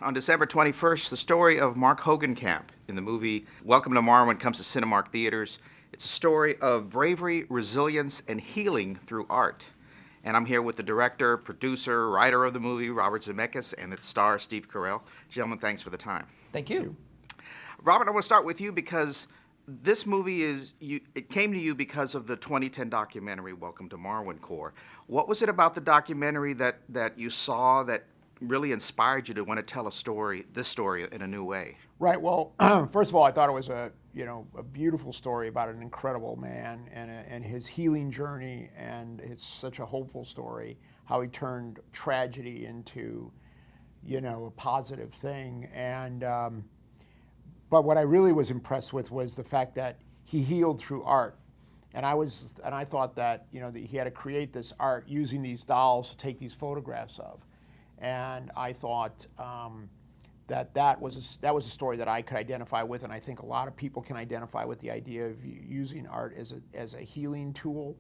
On December 21st, the story of Mark Hogenkamp in the movie Welcome to Marwen comes to Cinemark theaters. It's a story of bravery, resilience, and healing through art. And I'm here with the director, producer, writer of the movie, Robert Zemeckis, and its star, Steve Carrell. Gentlemen, thanks for the time. Thank you. Robert, I want to start with you because this movie it came to you because of the 2010 documentary, Welcome to Marwen Core. What was it about the documentary that you saw that really inspired you to want to tell this story in a new way? Right. Well, first of all, I thought it was a beautiful story about an incredible man and his healing journey, and it's such a hopeful story how he turned tragedy into, a positive thing. And but what I really was impressed with was the fact that he healed through art. And I thought that that he had to create this art using these dolls to take these photographs of. And I thought that was a story that I could identify with, and I think a lot of people can identify with the idea of using art as a healing tool.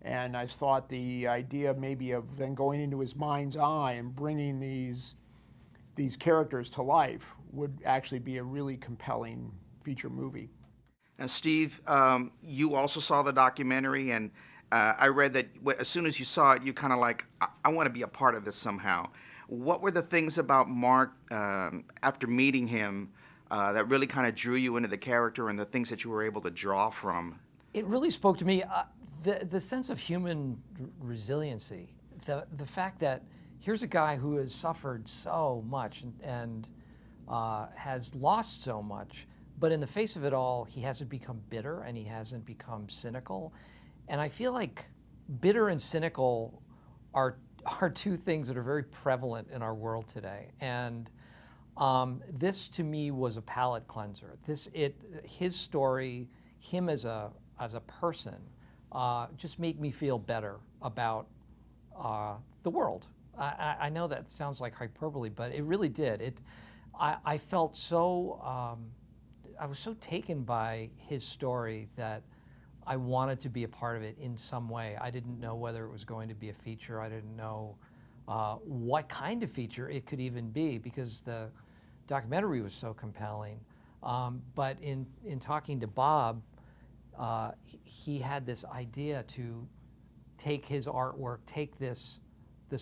And I thought the idea maybe of then going into his mind's eye and bringing these characters to life would actually be a really compelling feature movie. And Steve, you also saw the documentary, and I read that as soon as you saw it, you kind of like, I want to be a part of this somehow. What were the things about Mark after meeting him that really kind of drew you into the character and the things that you were able to draw from? It really spoke to me, the sense of human resiliency, the fact that here's a guy who has suffered so much and has lost so much, but in the face of it all, he hasn't become bitter and he hasn't become cynical. And I feel like bitter and cynical are two things that are very prevalent in our world today. And this to me was a palate cleanser. His story, him as a person, just made me feel better about the world. I know that sounds like hyperbole, but it really did. I felt so, I was so taken by his story that I wanted to be a part of it in some way. I didn't know whether it was going to be a feature. I didn't know what kind of feature it could even be because the documentary was so compelling. But in talking to Bob, he had this idea to take his artwork, take this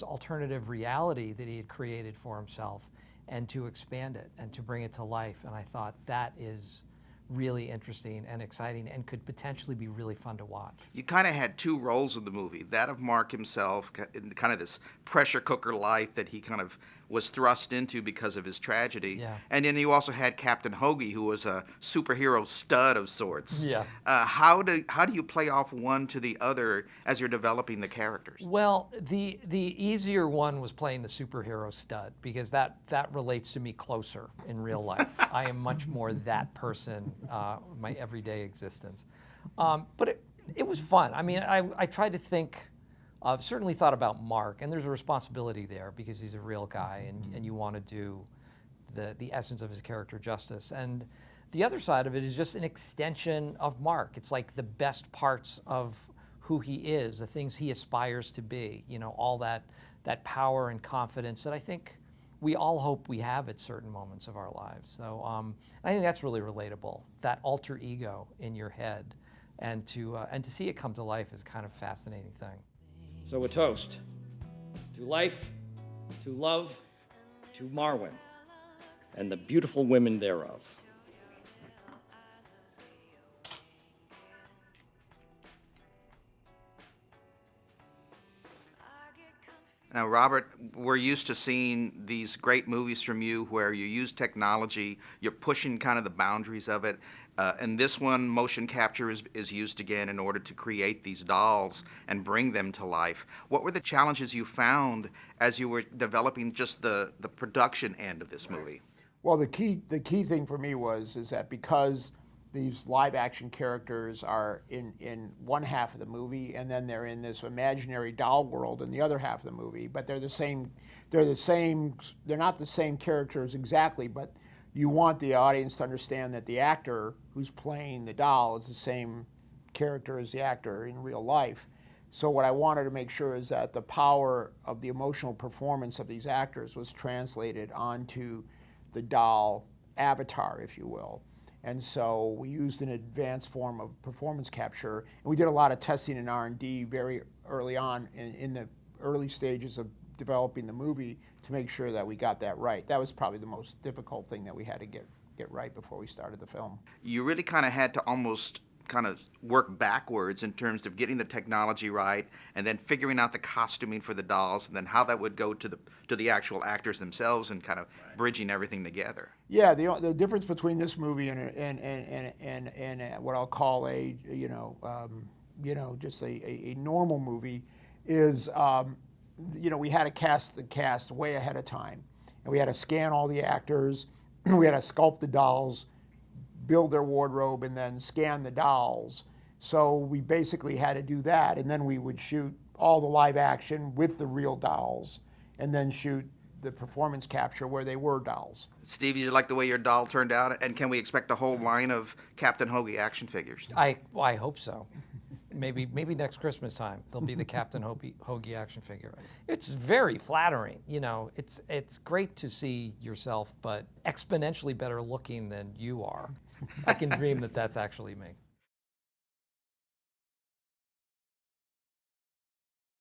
alternative reality that he had created for himself and to expand it and to bring it to life. And I thought that is really interesting and exciting and could potentially be really fun to watch. You kind of had two roles in the movie, that of Mark himself, in kind of this pressure cooker life that he kind of was thrust into because of his tragedy. Yeah. And then you also had Captain Hoagie, who was a superhero stud of sorts. Yeah. How do you play off one to the other as you're developing the characters? Well, the easier one was playing the superhero stud because that relates to me closer in real life. I am much more that person, my everyday existence. But it was fun. I mean, I tried to think. I've certainly thought about Mark, and there's a responsibility there because he's a real guy, and you want to do the essence of his character justice. And the other side of it is just an extension of Mark. It's like the best parts of who he is, the things he aspires to be. All that power and confidence that I think we all hope we have at certain moments of our lives. So I think that's really relatable. That alter ego in your head, and to see it come to life is a kind of fascinating thing. So a toast to life, to love, to Marwen, and the beautiful women thereof. Now, Robert, we're used to seeing these great movies from you where you use technology, you're pushing kind of the boundaries of it. And this one, motion capture is used again in order to create these dolls and bring them to life. What were the challenges you found as you were developing just the production end of this movie? Well, the key thing for me is that because these live action characters are in one half of the movie and then they're in this imaginary doll world in the other half of the movie, but they're not the same characters exactly, but you want the audience to understand that the actor who's playing the doll is the same character as the actor in real life. So what I wanted to make sure is that the power of the emotional performance of these actors was translated onto the doll avatar, if you will. And so we used an advanced form of performance capture, and we did a lot of testing and R&D very early on in the early stages of developing the movie to make sure that we got that right. That was probably the most difficult thing that we had to get right before we started the film. You really kind of had to almost kind of work backwards in terms of getting the technology right and then figuring out the costuming for the dolls and then how that would go to the actual actors themselves and kind of bridging everything together. Yeah, the difference between this movie and what I'll call a just a normal movie is we had to cast the cast way ahead of time, and we had to scan all the actors, we had to sculpt the dolls, build their wardrobe, and then scan the dolls. So we basically had to do that, and then we would shoot all the live action with the real dolls, and then shoot the performance capture where they were dolls. Steve, you like the way your doll turned out? And can we expect a whole line of Captain Hoagie action figures? I hope so. Maybe next Christmas time there'll be the Captain Hoagie action figure. It's very flattering. It's great to see yourself, but exponentially better looking than you are. I can dream that that's actually me.